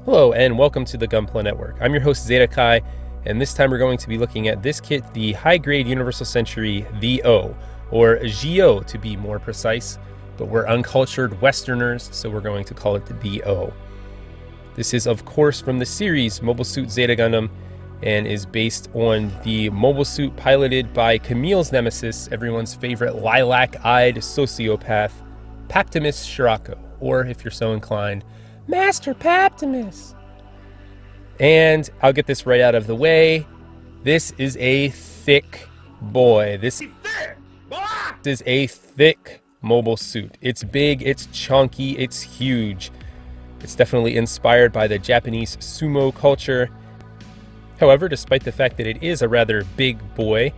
Hello and welcome to the Gunpla Network. I'm your host Zeta Kai, and this time we're going to be looking at this kit, the high-grade Universal Century The-O, or 𝚑𝚒𝚘𝚗 to be more precise, but we're uncultured Westerners, so we're going to call it the The-O. This is, of course, from the series Mobile Suit Zeta Gundam, and is based on the mobile suit piloted by Camille's nemesis, everyone's favorite lilac-eyed sociopath, Paptimus Scirocco, or if you're so inclined, Master Paptimus. And I'll get this right out of the way. This is a thick boy. This is a thick mobile suit. It's big, it's chunky, it's huge. It's definitely inspired by the Japanese sumo culture. However, despite the fact that it is a rather big boy,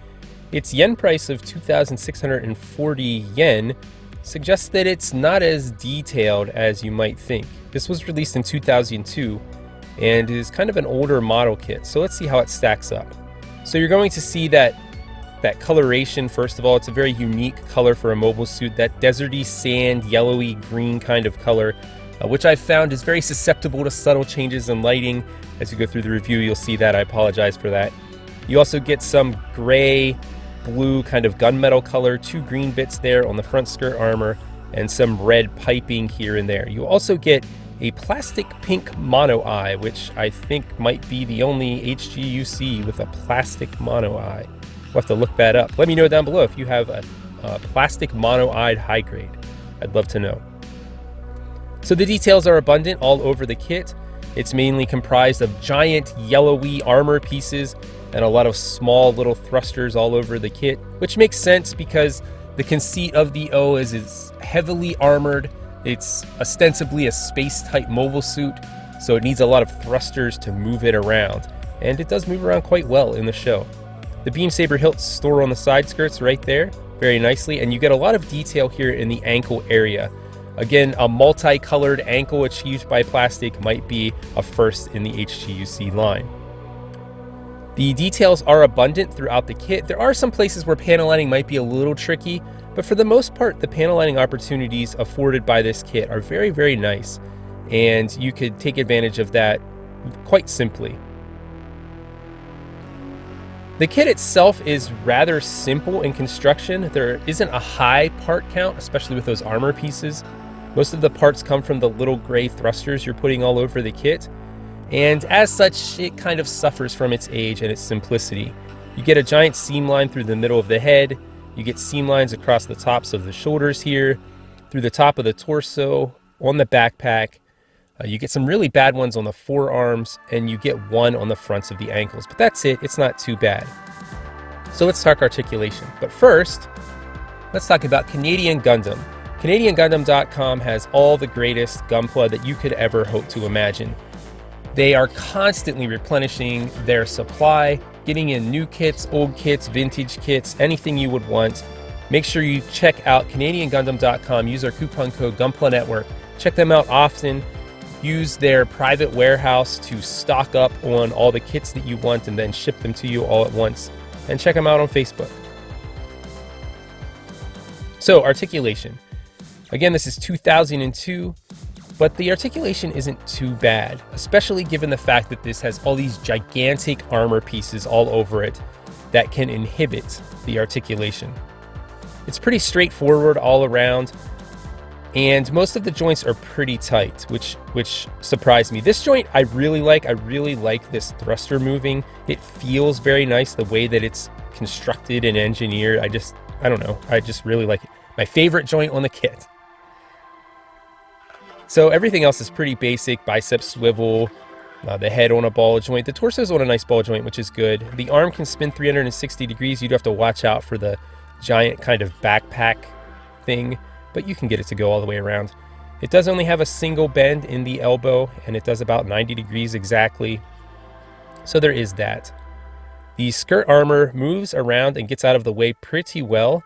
its yen price of 2,640 yen suggests that it's not as detailed as you might think. This was released in 2002 and is kind of an older model kit, so let's see how it stacks up. So you're going to see that coloration. First of all, it's a very unique color for a mobile suit, that deserty sand, yellowy green kind of color, which I've found is very susceptible to subtle changes in lighting. As you go through the review, you'll see that. I apologize for that. You also get some gray, blue kind of gunmetal color, 2 green bits there on the front skirt armor, and some red piping here and there. You also get a plastic pink mono eye, which I think might be the only HGUC with a plastic mono eye. We'll have to look that up. Let me know down below if you have a plastic mono-eyed high grade. I'd love to know. So the details are abundant all over the kit. It's mainly comprised of giant yellowy armor pieces and a lot of small little thrusters all over the kit, which makes sense because the conceit of the O is it's heavily armored. It's ostensibly a space-type mobile suit, so it needs a lot of thrusters to move it around. And it does move around quite well in the show. The beam saber hilts store on the side skirts right there very nicely, and you get a lot of detail here in the ankle area. Again, a multicolored ankle achieved by plastic might be a first in the HGUC line. The details are abundant throughout the kit. There are some places where panel lining might be a little tricky, but for the most part, the panel lining opportunities afforded by this kit are very, very nice, and you could take advantage of that quite simply. The kit itself is rather simple in construction. There isn't a high part count, especially with those armor pieces. Most of the parts come from the little gray thrusters you're putting all over the kit, and as such, it kind of suffers from its age and its simplicity. You get a giant seam line through the middle of the head, you get seam lines across the tops of the shoulders here, through the top of the torso, on the backpack. You get some really bad ones on the forearms, and you get one on the fronts of the ankles, but that's it. It's not too bad. So let's talk articulation. But first, let's talk about Canadian Gundam. CanadianGundam.com has all the greatest Gunpla that you could ever hope to imagine. They are constantly replenishing their supply, getting in new kits, old kits, vintage kits, anything you would want. Make sure you check out CanadianGundam.com. Use our coupon code Gunpla Network. Check them out often. Use their private warehouse to stock up on all the kits that you want and then ship them to you all at once. And check them out on Facebook. So, articulation. Again, this is 2002, but the articulation isn't too bad, especially given the fact that this has all these gigantic armor pieces all over it that can inhibit the articulation. It's pretty straightforward all around, and most of the joints are pretty tight, which surprised me. This joint I really like. I really like this thruster moving. It feels very nice the way that it's constructed and engineered. I don't know. I just really like it. My favorite joint on the kit. So everything else is pretty basic. Bicep swivel, the head on a ball joint. The torso's on a nice ball joint, which is good. The arm can spin 360 degrees. You'd have to watch out for the giant kind of backpack thing, but you can get it to go all the way around. It does only have a single bend in the elbow, and it does about 90 degrees exactly. So there is that. The skirt armor moves around and gets out of the way pretty well,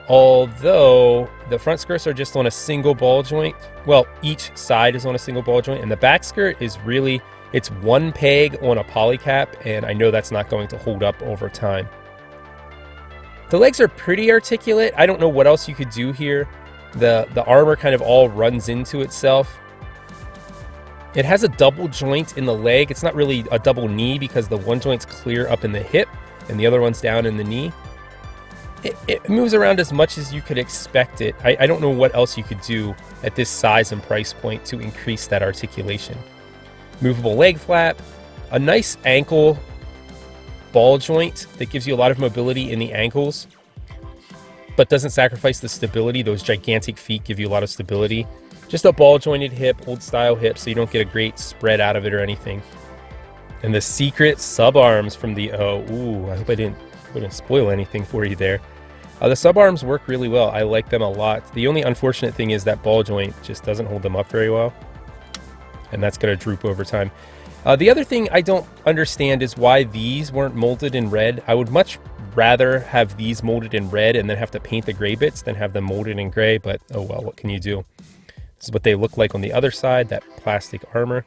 although the front skirts are just on a single ball joint. Well, each side is on a single ball joint, and the back skirt is really, it's one peg on a polycap, and I know that's not going to hold up over time. The legs are pretty articulate. I don't know what else you could do here. The armor kind of all runs into itself. It has a double joint in the leg. It's not really a double knee because the one joint's clear up in the hip and the other one's down in the knee. It moves around as much as you could expect it. I don't know what else you could do at this size and price point to increase that articulation. Movable leg flap, a nice ankle ball joint that gives you a lot of mobility in the ankles, but doesn't sacrifice the stability. Those gigantic feet give you a lot of stability. Just a ball jointed hip, old style hip, so you don't get a great spread out of it or anything. And the secret sub arms from the O. Ooh, I hope I didn't spoil anything for you there. The sub arms work really well. I like them a lot. The only unfortunate thing is that ball joint just doesn't hold them up very well, and that's going to droop over time. The other thing I don't understand is why these weren't molded in red. I would much rather have these molded in red and then have to paint the gray bits than have them molded in gray, but oh well, what can you do? This is what they look like on the other side, that plastic armor.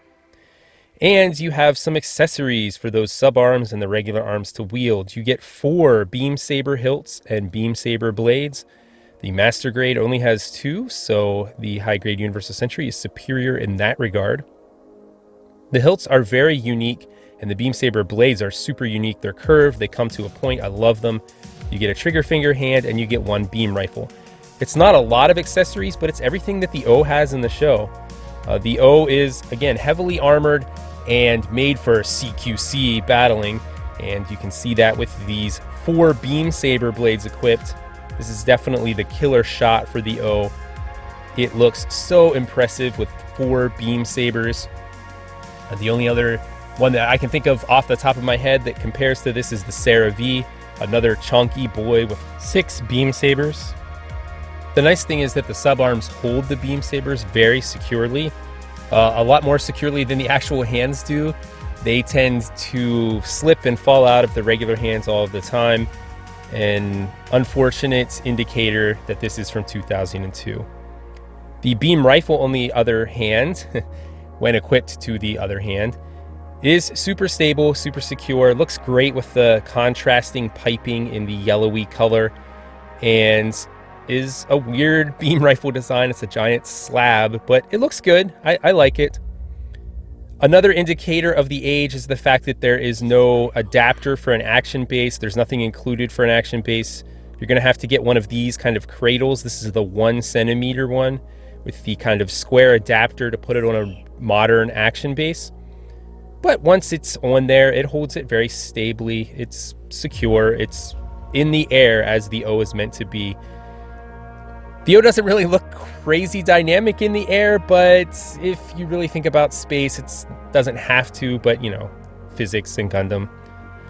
And you have some accessories for those sub arms and the regular arms to wield. You get 4 beam saber hilts and beam saber blades. The master grade only has 2, so the high grade Universal Century is superior in that regard. The hilts are very unique, and the beam saber blades are super unique. They're curved, they come to a point. I love them. You get a trigger finger hand, and you get 1 beam rifle. It's not a lot of accessories, but it's everything that the O has in the show. The O is, again, heavily armored and made for CQC battling, and you can see that with these 4 beam saber blades equipped. This is definitely the killer shot for the O. It looks so impressive with 4 beam sabers. The only other one that I can think of off the top of my head that compares to this is the Sarah V, another chunky boy with 6 beam sabers. The nice thing is that the sub arms hold the beam sabers very securely, a lot more securely than the actual hands do. They tend to slip and fall out of the regular hands all of the time. An unfortunate indicator that this is from 2002. The beam rifle, on the other hand, when equipped to the other hand, is super stable, super secure. It looks great with the contrasting piping in the yellowy color, and is a weird beam rifle design. It's a giant slab, but it looks good. I like it. Another indicator of the age is the fact that there is no adapter for an action base. There's nothing included for an action base. You're going to have to get one of these kind of cradles. This is the 1 centimeter one with the kind of square adapter to put it on a modern action base. But once it's on there, it holds it very stably. It's secure. It's in the air as the O is meant to be. The O doesn't really look crazy dynamic in the air, but if you really think about space, it doesn't have to, but you know, physics and Gundam.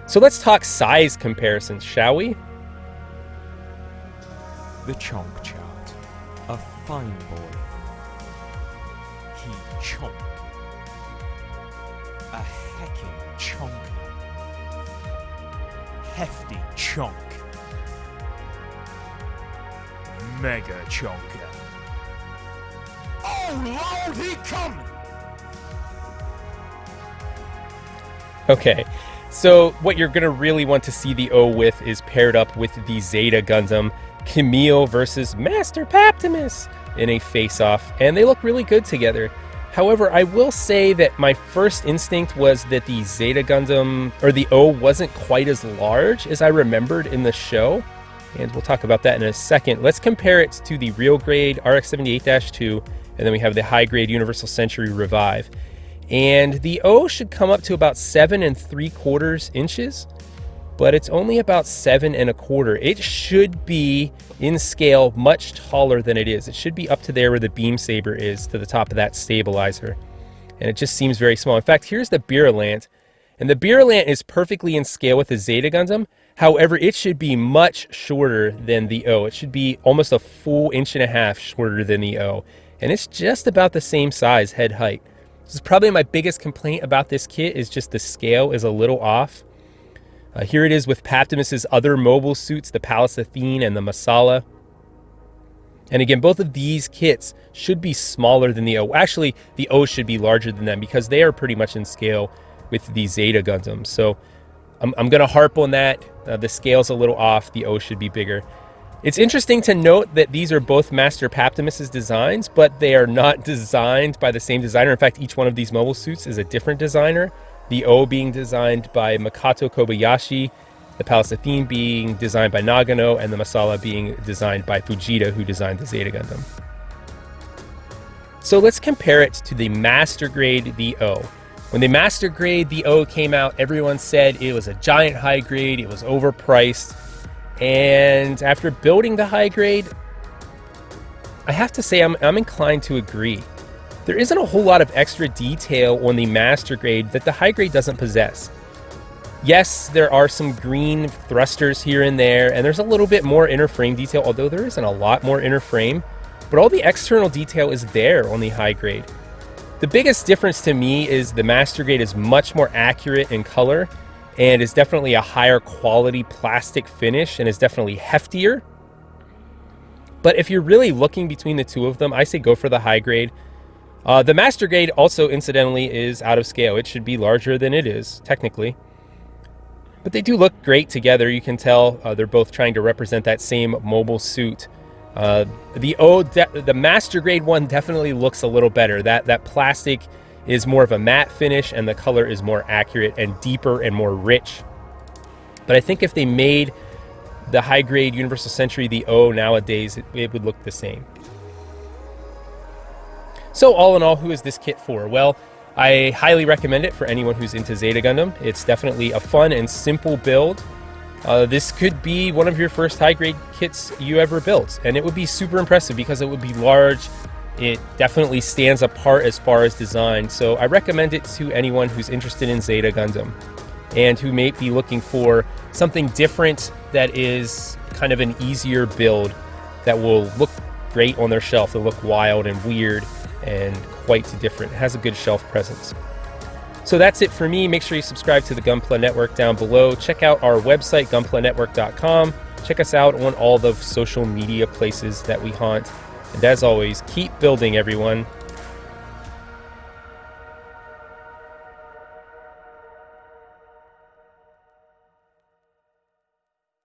So let's talk size comparisons, shall we? The Chonk chart. A fine boy. He chonk. A heckin' chonker. Hefty chonk. Mega chonker. Oh Lord, he come! Okay, so what you're going to really want to see the O with is paired up with the Zeta Gundam, Camille versus Master Paptimus in a face-off, and they look really good together. However, I will say that my first instinct was that the Zeta Gundam, or the O, wasn't quite as large as I remembered in the show, and we'll talk about that in a second. Let's compare it to the real grade RX-78-2, and then we have the high grade Universal Century Revive. And the O should come up to about 7 3/4 inches, but it's only about 7 1/4. It should be in scale much taller than it is. It should be up to there where the beam saber is, to the top of that stabilizer. And it just seems very small. In fact, here's the 𝚑𝚘𝚘𝚗, and the 𝚑𝚘𝚘𝚗 is perfectly in scale with the Zeta Gundam. However, it should be much shorter than the O. It should be almost a full 1.5 inches shorter than the O. And it's just about the same size head height. This is probably my biggest complaint about this kit, is just the scale is a little off. Here it is with Paptimus's other mobile suits, the 𝚘𝚘𝚘𝚗 and the Masala. And again, both of these kits should be smaller than the O. Actually, the O should be larger than them because they are pretty much in scale with the Zeta Gundam. So I'm going to harp on that. The scale's a little off. The O should be bigger. It's interesting to note that these are both Master Paptimus's designs, but they are not designed by the same designer. In fact, each one of these mobile suits is a different designer. The O being designed by Makoto Kobayashi, the 𝚘𝚎𝚘𝚗 being designed by Nagano, and the Masala being designed by Fujita, who designed the Zeta Gundam. So let's compare it to the Master Grade The-O. When the Master Grade The-O came out, everyone said it was a giant high grade, it was overpriced. And after building the high grade, I have to say I'm inclined to agree. There isn't a whole lot of extra detail on the Master Grade that the high grade doesn't possess. Yes, there are some green thrusters here and there, and there's a little bit more inner frame detail, although there isn't a lot more inner frame, but all the external detail is there on the high grade. The biggest difference to me is the Master Grade is much more accurate in color, and is definitely a higher quality plastic finish, and is definitely heftier. But if you're really looking between the two of them, I say go for the high grade. The Master Grade also, incidentally, is out of scale. It should be larger than it is, technically. But they do look great together. You can tell they're both trying to represent that same mobile suit. The Master Grade one definitely looks a little better. That plastic is more of a matte finish, and the color is more accurate and deeper and more rich. But I think if they made the high grade Universal Century The-O nowadays, it would look the same. So all in all, who is this kit for? Well, I highly recommend it for anyone who's into Zeta Gundam. It's definitely a fun and simple build. This could be one of your first high grade kits you ever built, and it would be super impressive because it would be large. It definitely stands apart as far as design, so I recommend it to anyone who's interested in Zeta Gundam and who may be looking for something different that is kind of an easier build that will look great on their shelf. It'll look wild and weird and quite different. It has a good shelf presence. So that's it for me. Make sure you subscribe to the Gunpla Network down below. Check out our website, gunplanetwork.com. Check us out on all the social media places that we haunt. And as always, keep building, everyone.